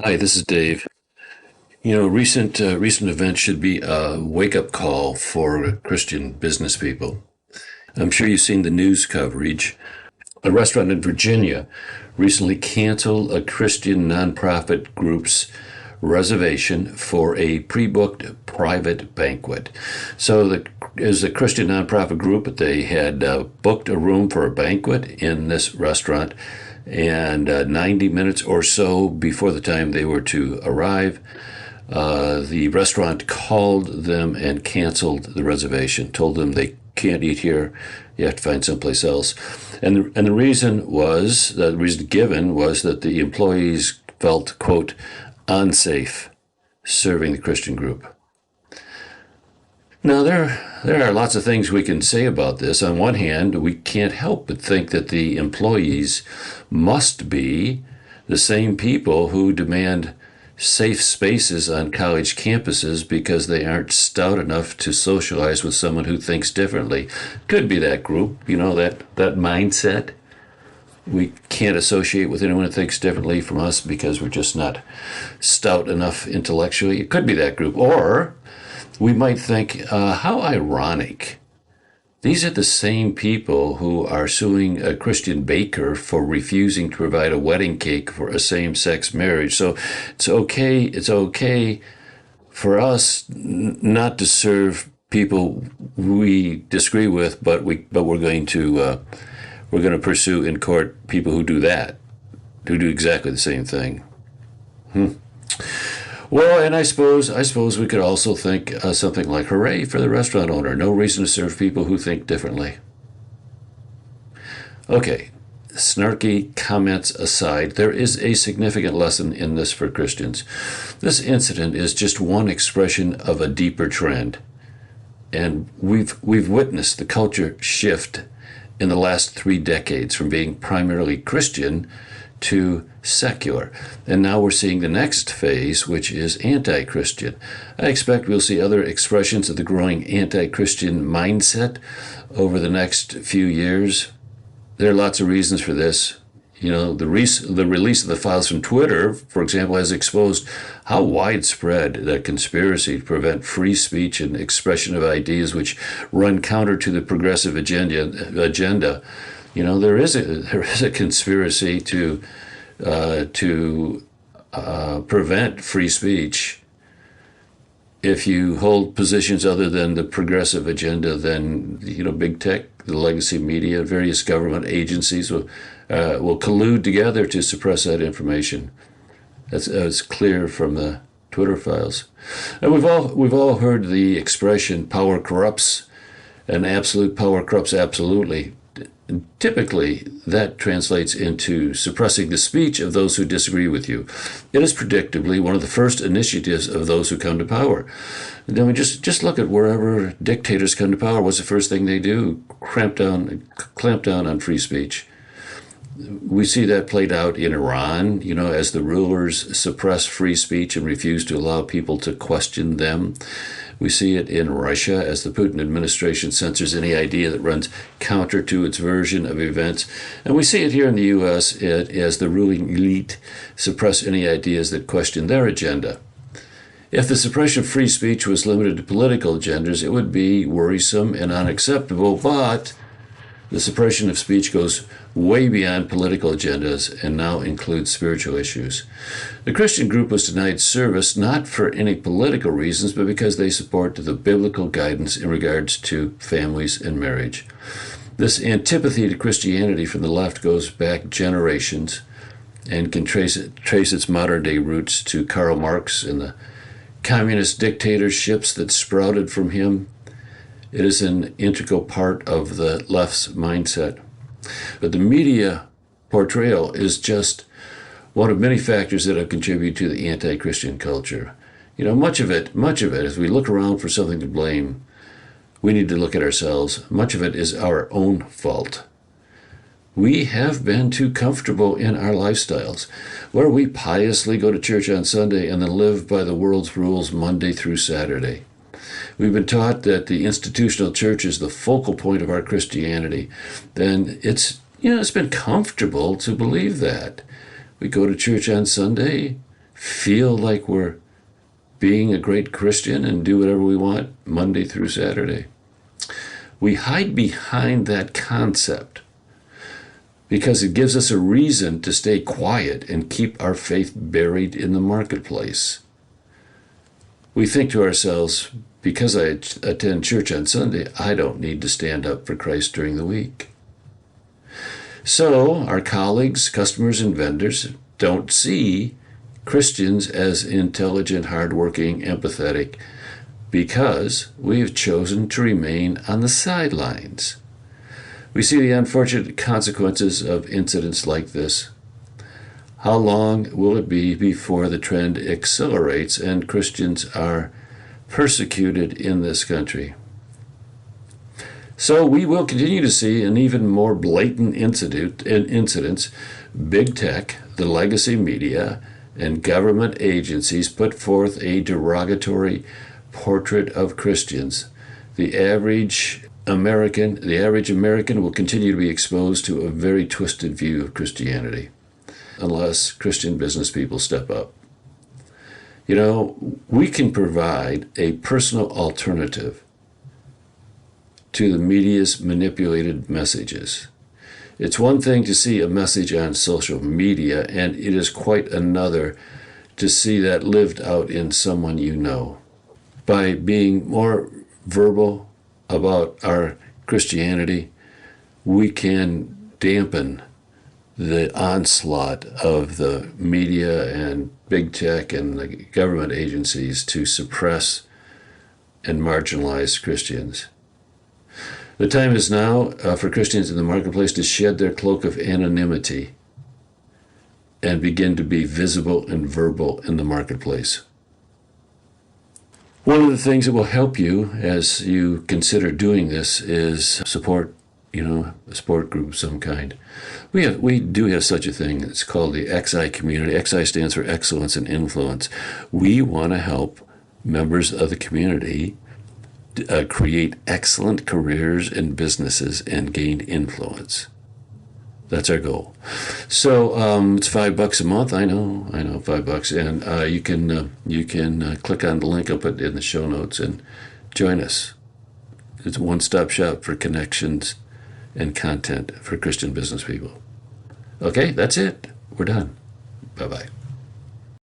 Hi, this is Dave. Recent events should be a wake-up call for Christian business people. I'm sure you've seen the news coverage. A restaurant in Virginia recently canceled a Christian nonprofit group's reservation for a pre-booked private banquet. As a Christian nonprofit group, they had booked a room for a banquet in this restaurant, and 90 minutes or so before the time they were to arrive, the restaurant called them and canceled the reservation, told them they can't eat here, you have to find someplace else. And the reason given was that the employees felt, quote, unsafe serving the Christian group. Now, there are lots of things we can say about this. On one hand, we can't help but think that the employees must be the same people who demand safe spaces on college campuses because they aren't stout enough to socialize with someone who thinks differently. Could be that group, that mindset. We can't associate with anyone who thinks differently from us because we're just not stout enough intellectually. It could be that group. Or we might think, how ironic. These are the same people who are suing a Christian baker for refusing to provide a wedding cake for a same-sex marriage. So it's okay for us not to serve people we disagree with, but we're going to pursue in court people who do that, who do exactly the same thing. Well, and I suppose we could also think something like, hooray for the restaurant owner. No reason to serve people who think differently. Okay, snarky comments aside, there is a significant lesson in this for Christians. This incident is just one expression of a deeper trend. And we've witnessed the culture shift in the last 3 decades from being primarily Christian to secular. And now we're seeing the next phase, which is anti-Christian. I expect we'll see other expressions of the growing anti-Christian mindset over the next few years. There are lots of reasons for this. The release of the files from Twitter, for example, has exposed how widespread the conspiracy to prevent free speech and expression of ideas which run counter to the progressive agenda. There is a conspiracy to prevent free speech. If you hold positions other than the progressive agenda, then big tech, the legacy media, various government agencies will collude together to suppress that information. That's clear from the Twitter files. And we've all heard the expression "power corrupts," and absolute power corrupts absolutely. Typically, that translates into suppressing the speech of those who disagree with you. It is predictably one of the first initiatives of those who come to power. And then we just look at wherever dictators come to power. What's the first thing they do? Clamp down on free speech. We see that played out in Iran, as the rulers suppress free speech and refuse to allow people to question them. We see it in Russia as the Putin administration censors any idea that runs counter to its version of events. And we see it here in the U.S. as the ruling elite suppress any ideas that question their agenda. If the suppression of free speech was limited to political agendas, it would be worrisome and unacceptable, but the suppression of speech goes way beyond political agendas and now includes spiritual issues. The Christian group was denied service not for any political reasons, but because they support the biblical guidance in regards to families and marriage. This antipathy to Christianity from the left goes back generations and can trace its modern-day roots to Karl Marx and the communist dictatorships that sprouted from him. It is an integral part of the left's mindset. But the media portrayal is just one of many factors that have contributed to the anti-Christian culture. Much of it, as we look around for something to blame, we need to look at ourselves. Much of it is our own fault. We have been too comfortable in our lifestyles, where we piously go to church on Sunday and then live by the world's rules Monday through Saturday. We've been taught that the institutional church is the focal point of our Christianity. Then it's been comfortable to believe that. We go to church on Sunday, feel like we're being a great Christian and do whatever we want Monday through Saturday. We hide behind that concept because it gives us a reason to stay quiet and keep our faith buried in the marketplace. We think to ourselves, because I attend church on Sunday, I don't need to stand up for Christ during the week. So our colleagues, customers, and vendors don't see Christians as intelligent, hardworking, empathetic, because we have chosen to remain on the sidelines. We see the unfortunate consequences of incidents like this. How long will it be before the trend accelerates and Christians are persecuted in this country? So we will continue to see an even more blatant incidents. Big tech, the legacy media, and government agencies put forth a derogatory portrait of Christians. The average American will continue to be exposed to a very twisted view of Christianity unless Christian business people step up. You know, we can provide a personal alternative to the media's manipulated messages. It's one thing to see a message on social media, and it is quite another to see that lived out in someone you know. By being more verbal about our Christianity, we can dampen the onslaught of the media and big tech and the government agencies to suppress and marginalize Christians. The time is now for Christians in the marketplace to shed their cloak of anonymity and begin to be visible and verbal in the marketplace. One of the things that will help you as you consider doing this is support, a support group of some kind. We do have such a thing. It's called the XI community. XI stands for Excellence and Influence. We want to help members of the community create excellent careers and businesses and gain influence. That's our goal. So it's $5 a month. I know, $5, and you can click on the link up in the show notes and join us. It's a one-stop shop for connections and content for Christian business people. Okay, that's it. We're done. Bye-bye.